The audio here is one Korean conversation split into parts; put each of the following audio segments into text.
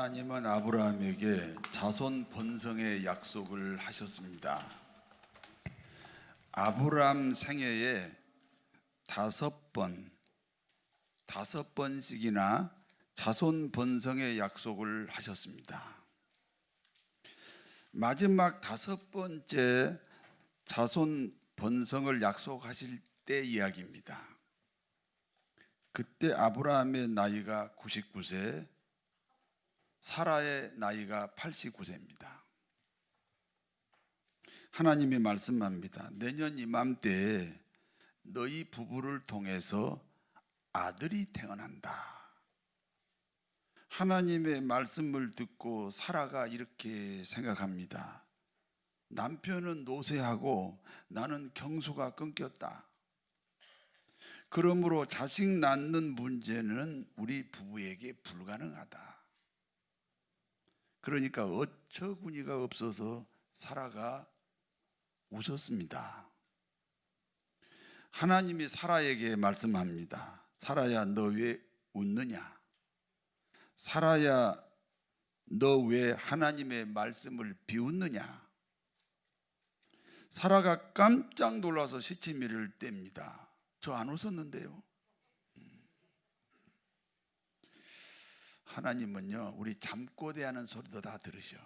하나님은 아브라함에게 자손 번성의 약속을 하셨습니다. 아브라함 생애에 다섯 번씩이나 자손 번성의 약속을 하셨습니다. 마지막 다섯 번째 자손 번성을 약속하실 때 이야기입니다. 그때 아브라함의 나이가 99세, 사라의 나이가 89세입니다. 하나님이 말씀합니다. 내년 이맘때에 너희 부부를 통해서 아들이 태어난다. 하나님의 말씀을 듣고 사라가 이렇게 생각합니다. 남편은 노쇠하고 나는 경수가 끊겼다. 그러므로 자식 낳는 문제는 우리 부부에게 불가능하다. 그러니까 어처구니가 없어서 사라가 웃었습니다. 하나님이 사라에게 말씀합니다. 사라야, 너 왜 웃느냐? 사라야, 너 왜 하나님의 말씀을 비웃느냐? 사라가 깜짝 놀라서 시치미를 뗍니다. 저 안 웃었는데요. 하나님은요, 우리 잠꼬대하는 소리도 다 들으셔.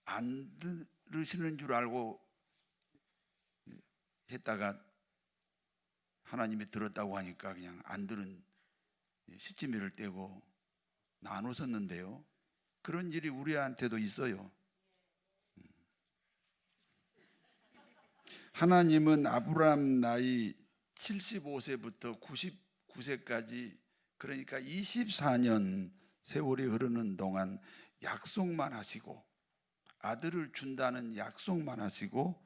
안 들으시는 줄 알고 했다가 하나님이 들었다고 하니까 그냥 안 들은 시치미를 떼고 나 안 웃었는데요. 그런 일이 우리한테도 있어요. 하나님은 아브라함 나이 75세부터 99세까지, 그러니까 24년 세월이 흐르는 동안 약속만 하시고, 아들을 준다는 약속만 하시고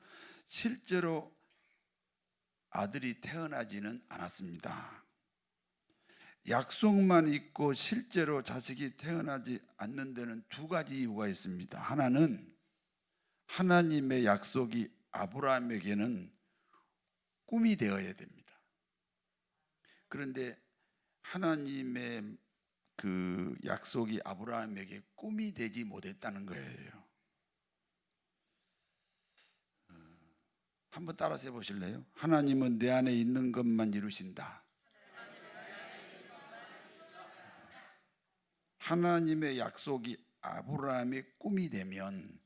실제로 아들이 태어나지는 않았습니다. 약속만 있고 실제로 자식이 태어나지 않는 데는 두 가지 이유가 있습니다. 하나는 하나님의 약속이 아브라함에게는 꿈이 되어야 됩니다. 그런데 하나님의 그 약속이 아브라함에게 꿈이 되지 못했다는 거예요. 한번 따라서 해보실래요? 하나님은 내 안에 있는 것만 이루신다. 하나님의 약속이 아브라함의 꿈이 되면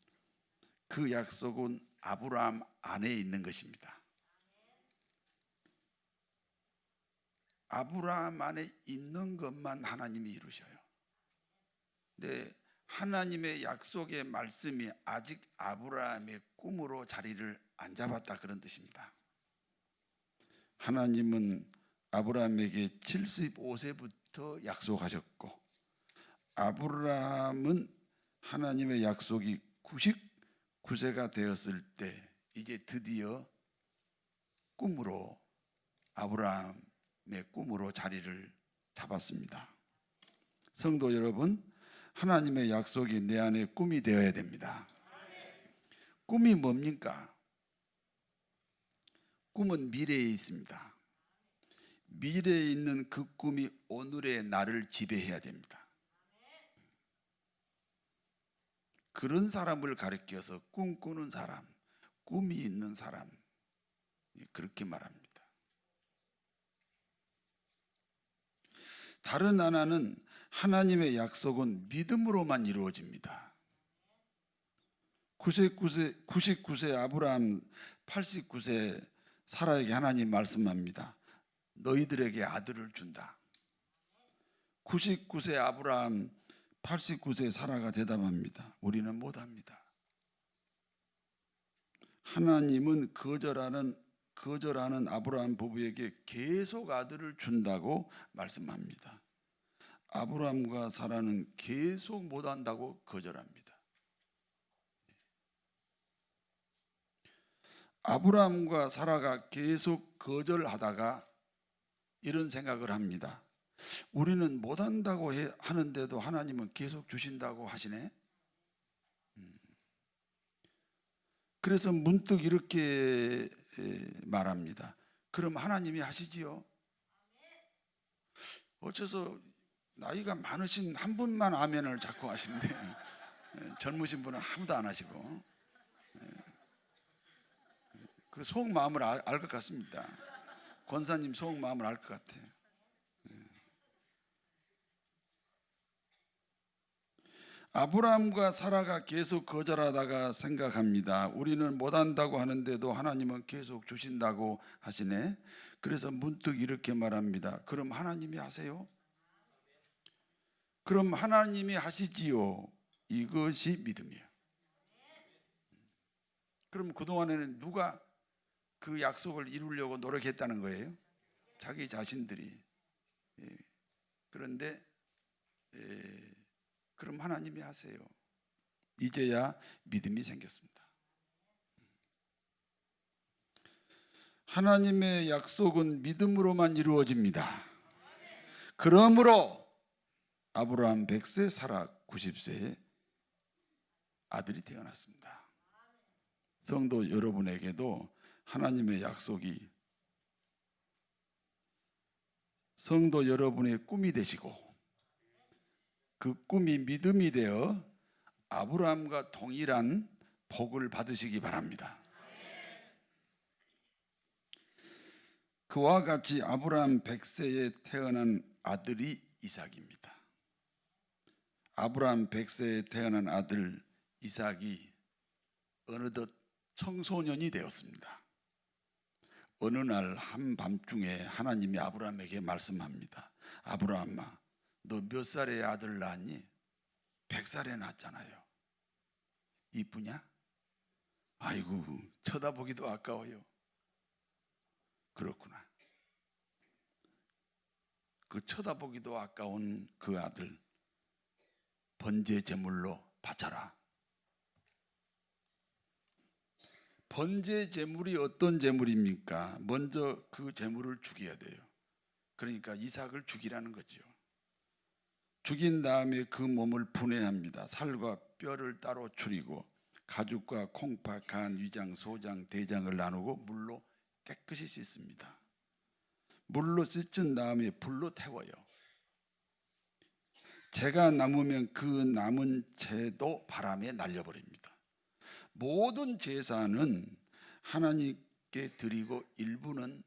그 약속은 아브라함 안에 있는 것입니다. 아브라함 안에 있는 것만 하나님이 이루셔요. 근데 하나님의 약속의 말씀이 아직 아브라함의 꿈으로 자리를 안 잡았다, 그런 뜻입니다. 하나님은 아브라함에게 75세부터 약속하셨고, 아브라함은 하나님의 약속이 99세가 되었을 때 이제 드디어 꿈으로, 아브라함의 꿈으로 자리를 잡았습니다. 성도 여러분, 하나님의 약속이 내 안에 꿈이 되어야 됩니다. 꿈이 뭡니까? 꿈은 미래에 있습니다. 미래에 있는 그 꿈이 오늘의 나를 지배해야 됩니다. 그런 사람을 가리켜서 꿈꾸는 사람, 꿈이 있는 사람, 그렇게 말합니다. 다른 하나는 하나님의 약속은 믿음으로만 이루어집니다. 99세 아브라함, 89세 사라에게 하나님 말씀합니다. 너희들에게 아들을 준다. 99세 아브라함, 89세 사라가 대답합니다. 우리는 못합니다. 하나님은 거절하는 아브라함 부부에게 계속 아들을 준다고 말씀합니다. 아브라함과 사라는 계속 못한다고 거절합니다. 아브라함과 사라가 계속 거절하다가 이런 생각을 합니다. 우리는 못한다고 하는데도 하나님은 계속 주신다고 하시네. 그래서 문득 이렇게 말합니다. 그럼 하나님이 하시지요? 어째서 나이가 많으신 한 분만 아멘을 자꾸 하시는데 젊으신 분은 아무도 안 하시고 그 속마음을 알 것 같습니다. 권사님 속마음을 알 것 같아요. 아브라함과 사라가 계속 거절하다가 생각합니다. 우리는 못한다고 하는데도 하나님은 계속 주신다고 하시네. 그래서 문득 이렇게 말합니다. 그럼 하나님이 하세요? 그럼 하나님이 하시지요. 이것이 믿음이에요. 그럼 그동안에는 누가 그 약속을 이루려고 노력했다는 거예요? 자기 자신들이. 그런데 그럼 하나님이 하세요. 이제야 믿음이 생겼습니다. 하나님의 약속은 믿음으로만 이루어집니다. 그러므로 아브라함 100세, 사라 90세에 아들이 태어났습니다. 성도 여러분에게도 하나님의 약속이 성도 여러분의 꿈이 되시고 그 꿈이 믿음이 되어 아브라함과 동일한 복을 받으시기 바랍니다. 그와 같이 아브라함 100세에 태어난 아들이 이삭입니다. 아브라함 100세에 태어난 아들 이삭이 어느덧 청소년이 되었습니다. 어느 날 한밤중에 하나님이 아브라함에게 말씀합니다. 아브라함아, 너 몇 살에 아들 낳았니? 100살에 낳았잖아요. 이쁘냐? 아이고, 쳐다보기도 아까워요. 그렇구나. 그 쳐다보기도 아까운 그 아들 번제 제물로 바쳐라. 번제 제물이 어떤 제물입니까? 먼저 그 제물을 죽여야 돼요. 그러니까 이삭을 죽이라는 거죠. 죽인 다음에 그 몸을 분해합니다. 살과 뼈를 따로 추리고 가죽과 콩팥, 간, 위장, 소장, 대장을 나누고 물로 깨끗이 씻습니다. 물로 씻은 다음에 불로 태워요. 재가 남으면 그 남은 재도 바람에 날려버립니다. 모든 제사는 하나님께 드리고 일부는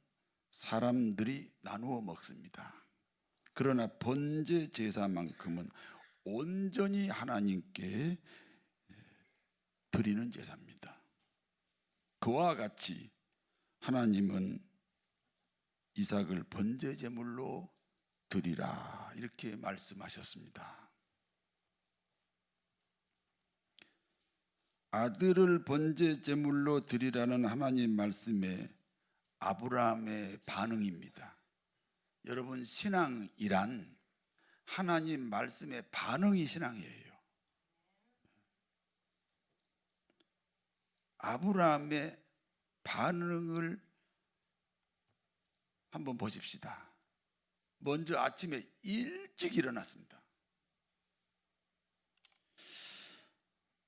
사람들이 나누어 먹습니다. 그러나 번제 제사만큼은 온전히 하나님께 드리는 제사입니다. 그와 같이 하나님은 이삭을 번제 제물로 드리라 이렇게 말씀하셨습니다. 아들을 번제 제물로 드리라는 하나님 말씀에 아브라함의 반응입니다. 여러분, 신앙이란 하나님 말씀에 반응이 신앙이에요. 아브라함의 반응을 한번 보십시다. 먼저 아침에 일찍 일어났습니다.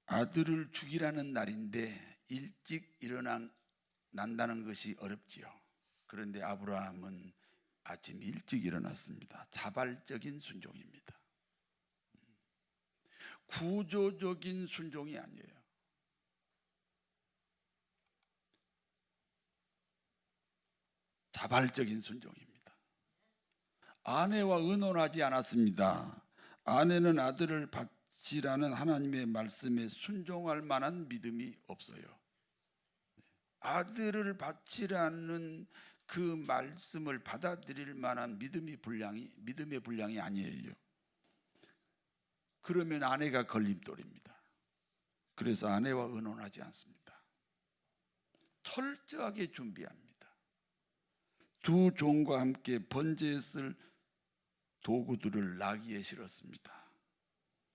아들을 죽이라는 날인데 일찍 일어난다는 것이 어렵지요. 그런데 아브라함은 아침 일찍 일어났습니다. 자발적인 순종입니다. 구조적인 순종이 아니에요. 자발적인 순종입니다. 아내와 의논하지 않았습니다. 아내는 아들을 바치라는 하나님의 말씀에 순종할 만한 믿음이 없어요. 아들을 바치라는 그 말씀을 받아들일 만한 믿음의 분량이 아니에요. 그러면 아내가 걸림돌입니다. 그래서 아내와 의논하지 않습니다. 철저하게 준비합니다. 두 종과 함께 번제에 쓸 도구들을 나귀에 실었습니다.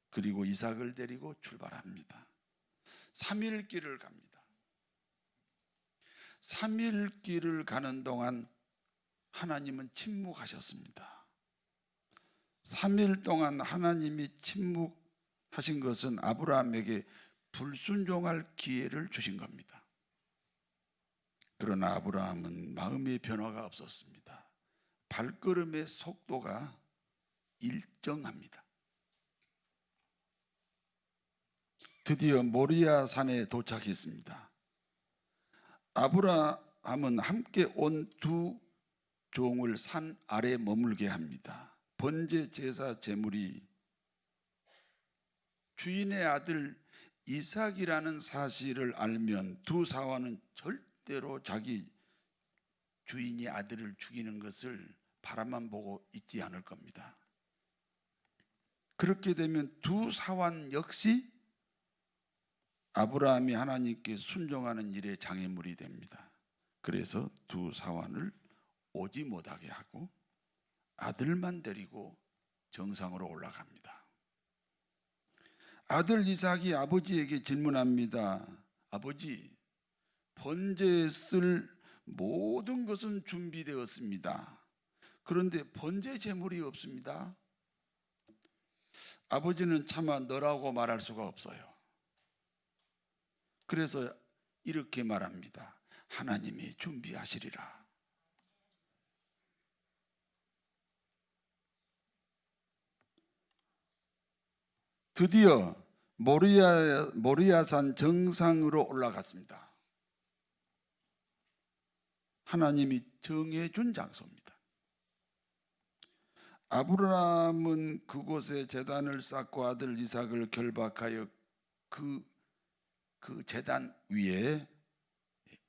그리고 이삭을 데리고 출발합니다. 3일 길을 갑니다. 3일 길을 가는 동안 하나님은 침묵하셨습니다. 3일 동안 하나님이 침묵하신 것은 아브라함에게 불순종할 기회를 주신 겁니다. 그러나 아브라함은 마음의 변화가 없었습니다. 발걸음의 속도가 일정합니다. 드디어 모리아 산에 도착했습니다. 아브라함은 함께 온 두 종을 산 아래 머물게 합니다. 번제 제사 제물이 주인의 아들 이삭이라는 사실을 알면 두 사원은 절대로 자기 주인이 아들을 죽이는 것을 바라만 보고 있지 않을 겁니다. 그렇게 되면 두 사원 역시 아브라함이 하나님께 순종하는 일에 장애물이 됩니다. 그래서 두 사원을 오지 못하게 하고 아들만 데리고 정상으로 올라갑니다. 아들 이삭이 아버지에게 질문합니다. 아버지, 번제에 쓸 모든 것은 준비되었습니다. 그런데 번제 제물이 없습니다. 아버지는 차마 너라고 말할 수가 없어요. 그래서 이렇게 말합니다. 하나님이 준비하시리라. 드디어 모리아산 정상으로 올라갔습니다. 하나님이 정해준 장소입니다. 아브라함은 그곳에 제단을 쌓고 아들 이삭을 결박하여 그 제단 위에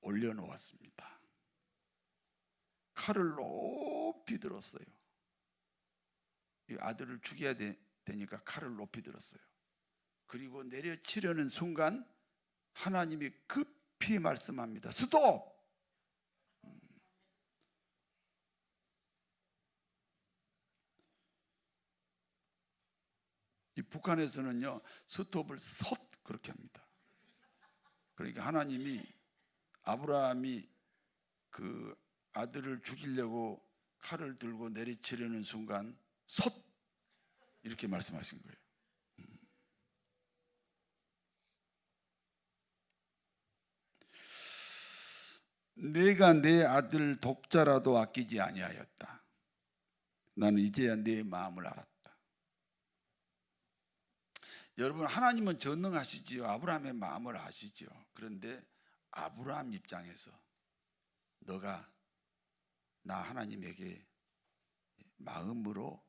올려놓았습니다. 칼을 높이 들었어요. 이 아들을 죽여야 되니까 칼을 높이 들었어요. 그리고 내려치려는 순간 하나님이 급히 말씀합니다. 스톱! 이 북한에서는요, 스톱을 솥 그렇게 합니다. 그러니까 하나님이 아브라함이 그 아들을 죽이려고 칼을 들고 내리치려는 순간 솥! 이렇게 말씀하신 거예요. 내가 내 아들 독자라도 아끼지 아니하였다. 나는 이제야 내 마음을 알았다. 여러분, 하나님은 전능하시지요. 아브라함의 마음을 아시죠. 그런데 아브라함 입장에서 너가 나 하나님에게 마음으로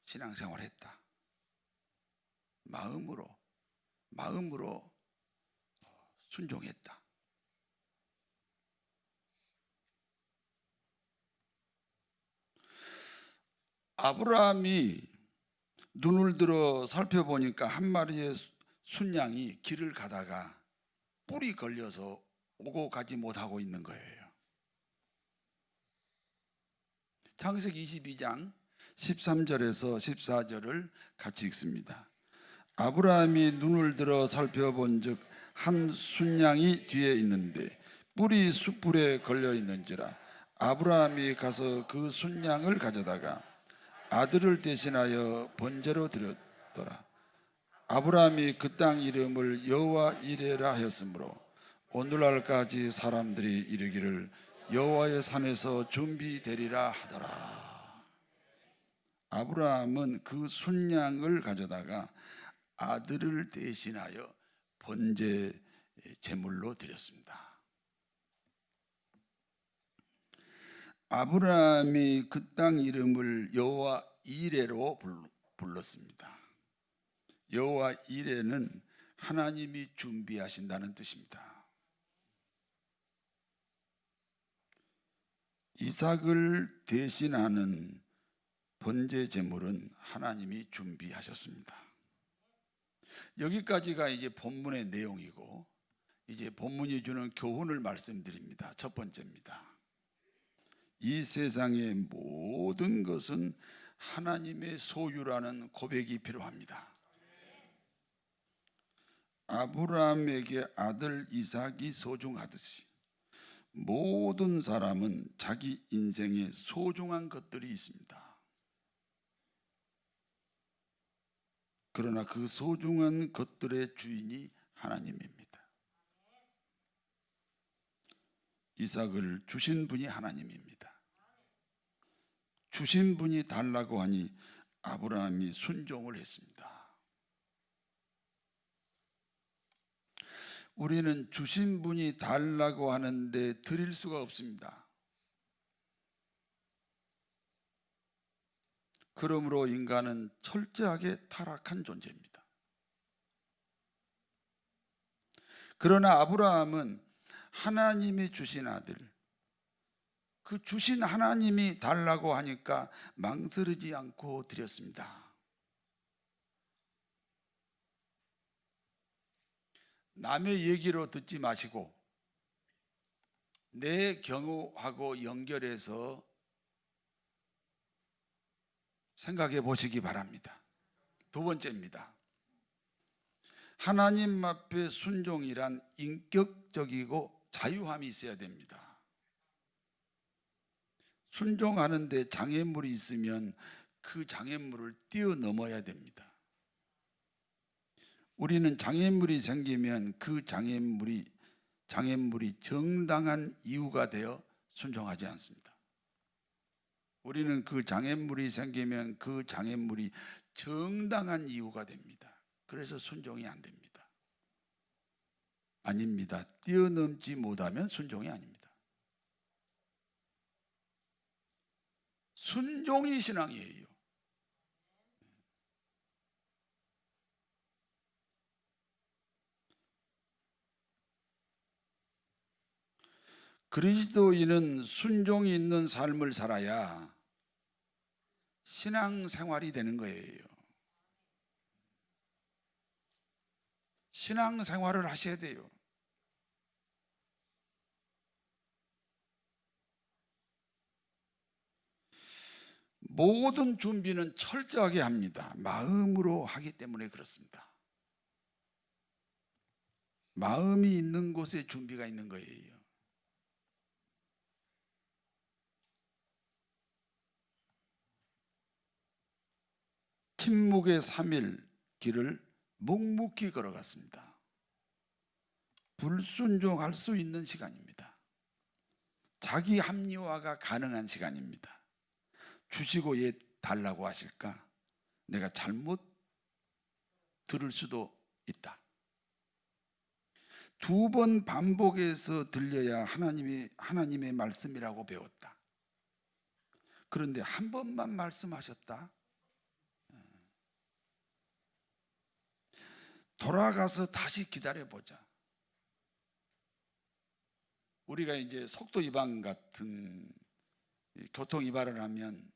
신앙생활 했다. 마음으로 순종했다. 아브라함이 눈을 들어 살펴보니까 한 마리의 순양이 길을 가다가 뿔이 걸려서 오고 가지 못하고 있는 거예요. 창세기 22장 13절에서 14절을 같이 읽습니다. 아브라함이 눈을 들어 살펴본즉 한 순양이 뒤에 있는데 뿔이 숯불에 걸려 있는지라 아브라함이 가서 그 순양을 가져다가 아들을 대신하여 번제로 드렸더라. 아브라함이 그 땅 이름을 여호와 이레라 하였으므로 오늘날까지 사람들이 이르기를 여호와의 산에서 준비되리라 하더라. 아브라함은 그 순양을 가져다가 아들을 대신하여 번제 제물로 드렸습니다. 아브라함이 그 땅 이름을 여호와 이레로 불렀습니다. 여호와 이레는 하나님이 준비하신다는 뜻입니다. 이삭을 대신하는 번제 제물은 하나님이 준비하셨습니다. 여기까지가 이제 본문의 내용이고, 이제 본문이 주는 교훈을 말씀드립니다. 첫 번째입니다. 이 세상의 모든 것은 하나님의 소유라는 고백이 필요합니다. 아브라함에게 아들 이삭이 소중하듯이 모든 사람은 자기 인생에 소중한 것들이 있습니다. 그러나 그 소중한 것들의 주인이 하나님입니다. 이삭을 주신 분이 하나님입니다. 주신 분이 달라고 하니 아브라함이 순종을 했습니다. 우리는 주신 분이 달라고 하는데 드릴 수가 없습니다. 그러므로 인간은 철저하게 타락한 존재입니다. 그러나 아브라함은 하나님이 주신 아들, 그 주신 하나님이 달라고 하니까 망설이지 않고 드렸습니다. 남의 얘기로 듣지 마시고 내 경우하고 연결해서 생각해 보시기 바랍니다. 두 번째입니다. 하나님 앞에 순종이란 인격적이고 자유함이 있어야 됩니다. 순종하는데 장애물이 있으면 그 장애물을 뛰어넘어야 됩니다. 우리는 장애물이 생기면 그 장애물이 정당한 이유가 되어 순종하지 않습니다. 우리는 그 장애물이 생기면 그 장애물이 정당한 이유가 됩니다. 그래서 순종이 안 됩니다. 아닙니다. 뛰어넘지 못하면 순종이 아닙니다. 순종이 신앙이에요. 그리스도인은 순종이 있는 삶을 살아야 신앙생활이 되는 거예요. 신앙생활을 하셔야 돼요. 모든 준비는 철저하게 합니다. 마음으로 하기 때문에 그렇습니다. 마음이 있는 곳에 준비가 있는 거예요. 침묵의 3일 길을 묵묵히 걸어갔습니다. 불순종할 수 있는 시간입니다. 자기 합리화가 가능한 시간입니다. 주시고 예 달라고 하실까? 내가 잘못 들을 수도 있다. 2번 반복해서 들려야 하나님의 말씀이라고 배웠다. 그런데 한 번만 말씀하셨다. 돌아가서 다시 기다려보자. 우리가 이제 속도 위반 같은 교통 위반을 하면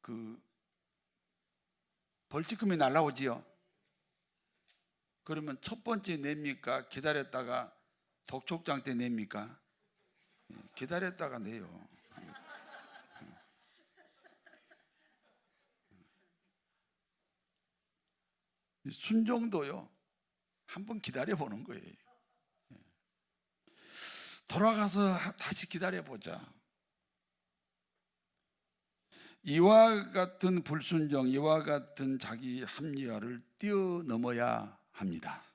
그 벌칙금이 날라오지요. 그러면 첫 번째 냅니까? 기다렸다가 독촉장 때 냅니까? 기다렸다가 내요. 순종도요, 한번 기다려보는 거예요. 돌아가서 다시 기다려보자. 이와 같은 불순종, 이와 같은 자기 합리화를 뛰어넘어야 합니다.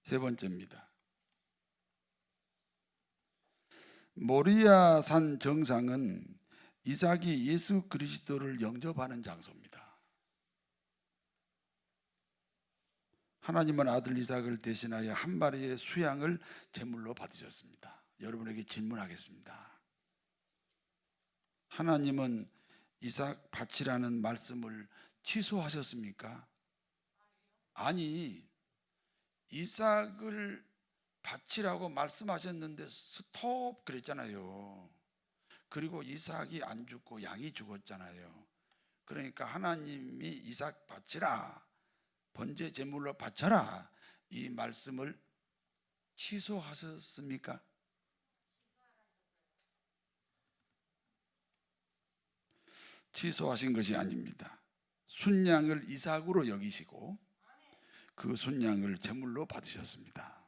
세 번째입니다. 모리아 산 정상은 이삭이 예수 그리스도를 영접하는 장소입니다. 하나님은 아들 이삭을 대신하여 한 마리의 수양을 제물로 받으셨습니다. 여러분에게 질문하겠습니다. 하나님은 이삭 바치라는 말씀을 취소하셨습니까? 아니, 이삭을 바치라고 말씀하셨는데 스톱 그랬잖아요. 그리고 이삭이 안 죽고 양이 죽었잖아요. 그러니까 하나님이 이삭 바치라, 번제 제물로 바쳐라, 이 말씀을 취소하셨습니까? 취소하신 것이 아닙니다. 순양을 이삭으로 여기시고 그 순양을 제물로 받으셨습니다.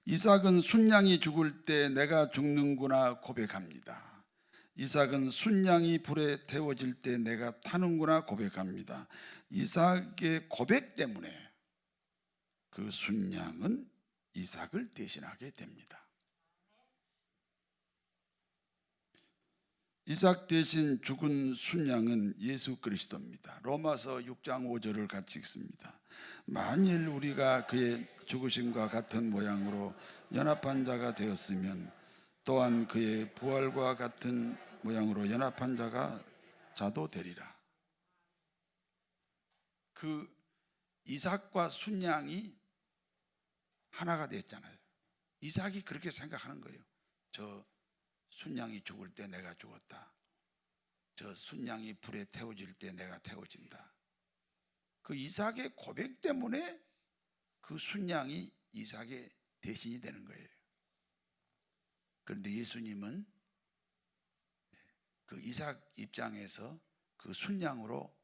이삭은 순양이 죽을 때 내가 죽는구나 고백합니다. 이삭은 순양이 불에 태워질 때 내가 타는구나 고백합니다. 이삭의 고백 때문에 그 순양은 이삭을 대신하게 됩니다. 이삭 대신 죽은 순양은 예수 그리스도입니다. 로마서 6장 5절을 같이 읽습니다. 만일 우리가 그의 죽으심과 같은 모양으로 연합한 자가 되었으면 또한 그의 부활과 같은 모양으로 연합한 자도 되리라. 그 이삭과 순양이 하나가 됐잖아요. 이삭이 그렇게 생각하는 거예요. 저 순양이 죽을 때 내가 죽었다. 저 순양이 불에 태워질 때 내가 태워진다. 그 이삭의 고백 때문에 그 순양이 이삭의 대신이 되는 거예요. 그런데 예수님은 그 이삭 입장에서 그 순양으로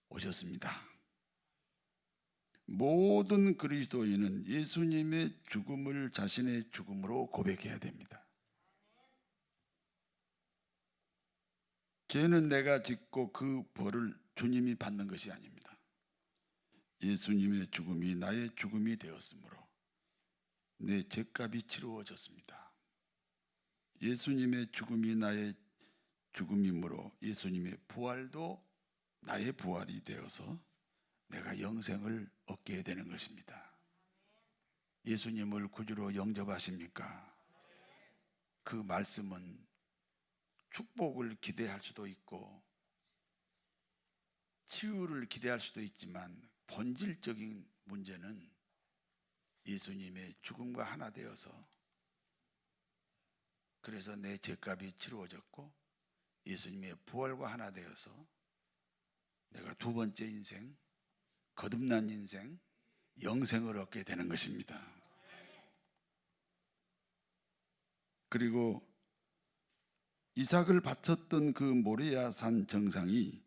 오셨습니다. 모든 그리스도인은 예수님의 죽음을 자신의 죽음으로 고백해야 됩니다. 죄는 내가 짓고 그 벌을 주님이 받는 것이 아닙니다. 예수님의 죽음이 나의 죽음이 되었으므로 내 죄값이 치루어졌습니다. 예수님의 죽음이 나의 죽음이므로 예수님의 부활도 나의 부활이 되어서 내가 영생을 얻게 되는 것입니다. 예수님을 구주로 영접하십니까? 그 말씀은 축복을 기대할 수도 있고 치유를 기대할 수도 있지만 본질적인 문제는 예수님의 죽음과 하나 되어서 그래서 내 죄값이 치루어졌고 예수님의 부활과 하나 되어서 내가 두 번째 인생, 거듭난 인생, 영생을 얻게 되는 것입니다. 그리고 이삭을 바쳤던 그 모리아 산 정상이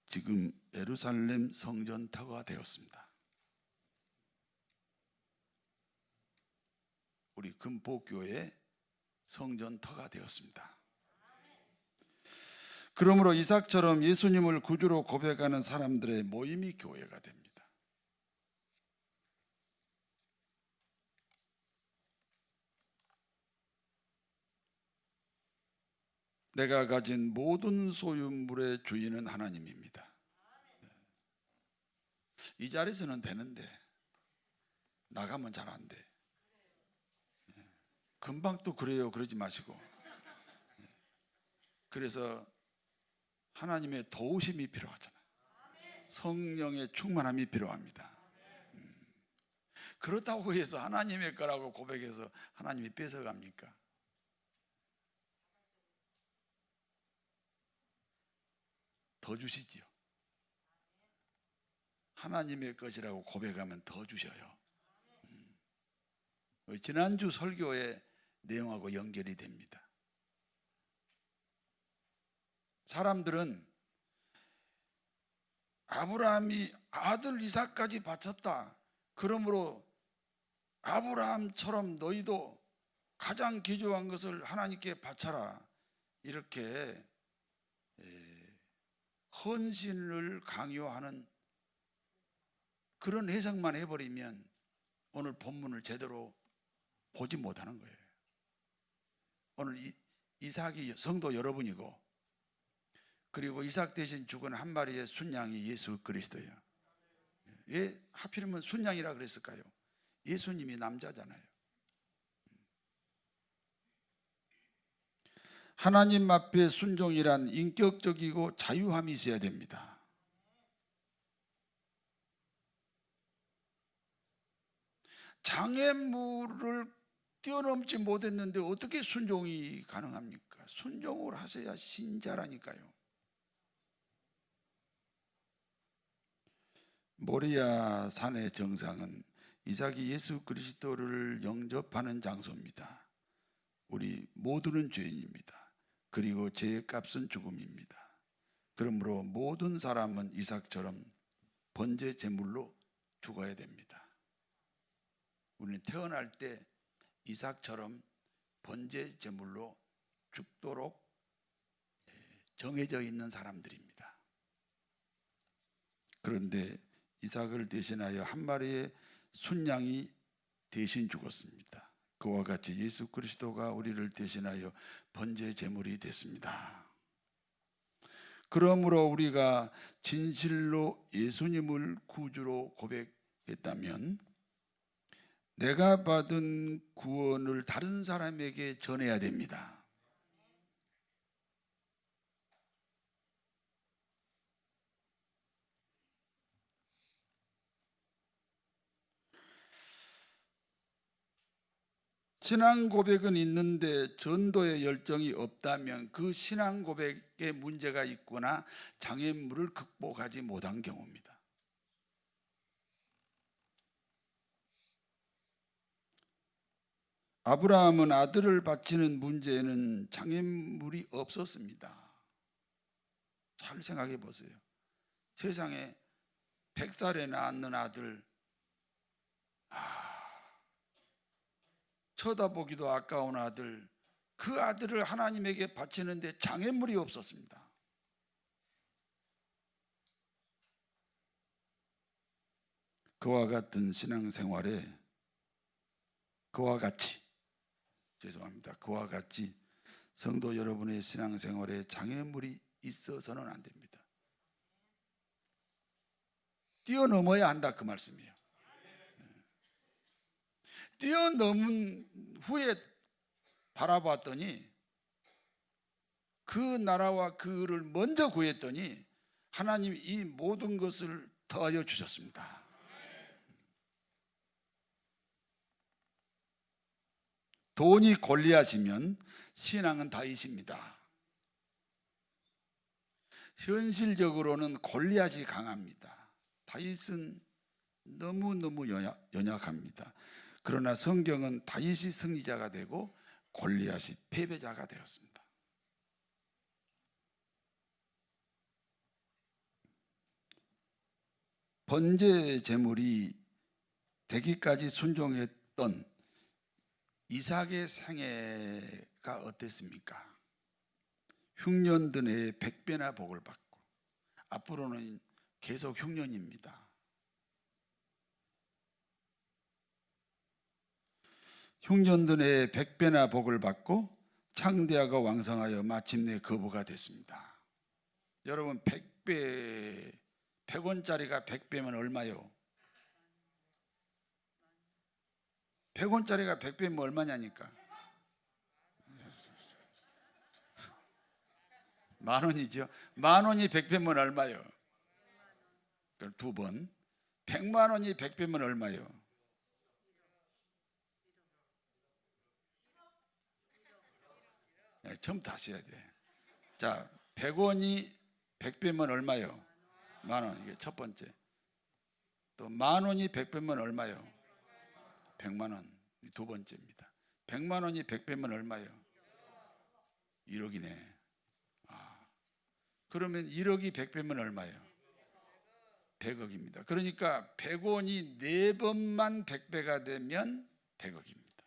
지금 예루살렘 성전터가 되었습니다. 우리 금포교회 성전터가 되었습니다. 그러므로 이삭처럼 예수님을 구주로 고백하는 사람들의 모임이 교회가 됩니다. 내가 가진 모든 소유물의 주인은 하나님입니다. 이 자리에서는 되는데 나가면 잘 안 돼. 금방 또 그래요. 그러지 마시고. 그래서 하나님의 도우심이 필요하잖아요. 성령의 충만함이 필요합니다. 그렇다고 해서 하나님의 거라고 고백해서 하나님이 뺏어갑니까? 더 주시지요. 하나님의 것이라고 고백하면 더 주셔요. 지난주 설교의 내용하고 연결이 됩니다. 사람들은 아브라함이 아들 이삭까지 바쳤다. 그러므로 아브라함처럼 너희도 가장 귀중한 것을 하나님께 바쳐라. 이렇게 헌신을 강요하는 그런 해석만 해버리면 오늘 본문을 제대로 보지 못하는 거예요. 오늘 이삭이 성도 여러분이고 그리고 이삭 대신 죽은 한 마리의 순양이 예수 그리스도예요. 왜 하필이면 순양이라 그랬을까요? 예수님이 남자잖아요. 하나님 앞에 순종이란 인격적이고 자유함이 있어야 됩니다. 장애물을 뛰어넘지 못했는데 어떻게 순종이 가능합니까? 순종을 하셔야 신자라니까요. 모리아 산의 정상은 이삭이 예수 그리스도를 영접하는 장소입니다. 우리 모두는 죄인입니다. 그리고 죄의 값은 죽음입니다. 그러므로 모든 사람은 이삭처럼 번제 제물로 죽어야 됩니다. 우리는 태어날 때 이삭처럼 번제 제물로 죽도록 정해져 있는 사람들입니다. 그런데 이삭을 대신하여 한 마리의 순양이 대신 죽었습니다. 그와 같이 예수 그리스도가 우리를 대신하여 번제 제물이 됐습니다. 그러므로 우리가 진실로 예수님을 구주로 고백했다면 내가 받은 구원을 다른 사람에게 전해야 됩니다. 신앙 고백은 있는데 전도의 열정이 없다면 그 신앙 고백에 문제가 있거나 장애물을 극복하지 못한 경우입니다. 아브라함은 아들을 바치는 문제에는 장애물이 없었습니다. 잘 생각해 보세요. 세상에 100살에 낳는 아들, 쳐다보기도 아까운 아들, 그 아들을 하나님에게 바치는데 장애물이 없었습니다. 그와 같은 신앙생활에 그와 같이 성도 여러분의 신앙생활에 장애물이 있어서는 안 됩니다. 뛰어넘어야 한다 그 말씀이에요. 뛰어넘은 후에 바라봤더니 그 나라와 그를 먼저 구했더니 하나님이 이 모든 것을 더하여 주셨습니다. 돈이 골리앗이면 신앙은 다윗입니다. 현실적으로는 골리앗이 강합니다. 다윗은 너무너무 연약합니다. 그러나 성경은 다윗이 승리자가 되고 골리앗이 패배자가 되었습니다. 번제 제물이 되기까지 순종했던 이삭의 생애가 어땠습니까? 흉년 해에 100배나 복을 받고 앞으로는 계속 흉년입니다. 흉년 해에 100배나 복을 받고 창대하고 왕성하여 마침내 거부가 됐습니다. 여러분 100배 100원짜리가 100배면 얼마요? 100원짜리가 100배면 얼마냐니까. 10,000원이죠. 10,000원이 100배면 얼마요? 그럼 두 번. 100만 원이 100배면 얼마요? 네, 처음부터 하셔야 돼. 자, 100원이 100배면 얼마요? 10,000원. 이게 첫 번째. 또 10,000원이 100배면 얼마요? 100만 원. 두 번째입니다. 100만 원이 100배면 얼마요? 1억이네. 그러면 1억이 100배면 얼마예요? 100억입니다. 그러니까 100원이 4번만 100배가 되면 100억입니다.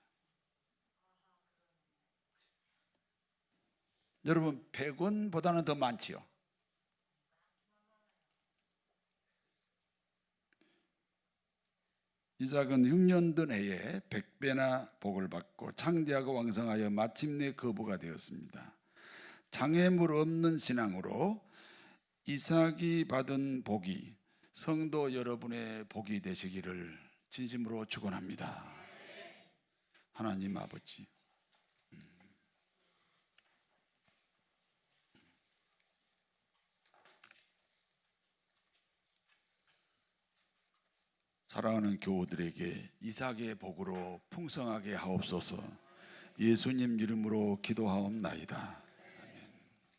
여러분 100원보다는 더 많지요. 이삭은 흉년된 해에 100배나 복을 받고 창대하고 왕성하여 마침내 거부가 되었습니다. 장애물 없는 신앙으로 이삭이 받은 복이 성도 여러분의 복이 되시기를 진심으로 축원합니다. 하나님 아버지, 사랑하는 교우들에게 이삭의 복으로 풍성하게 하옵소서. 예수님 이름으로 기도하옵나이다.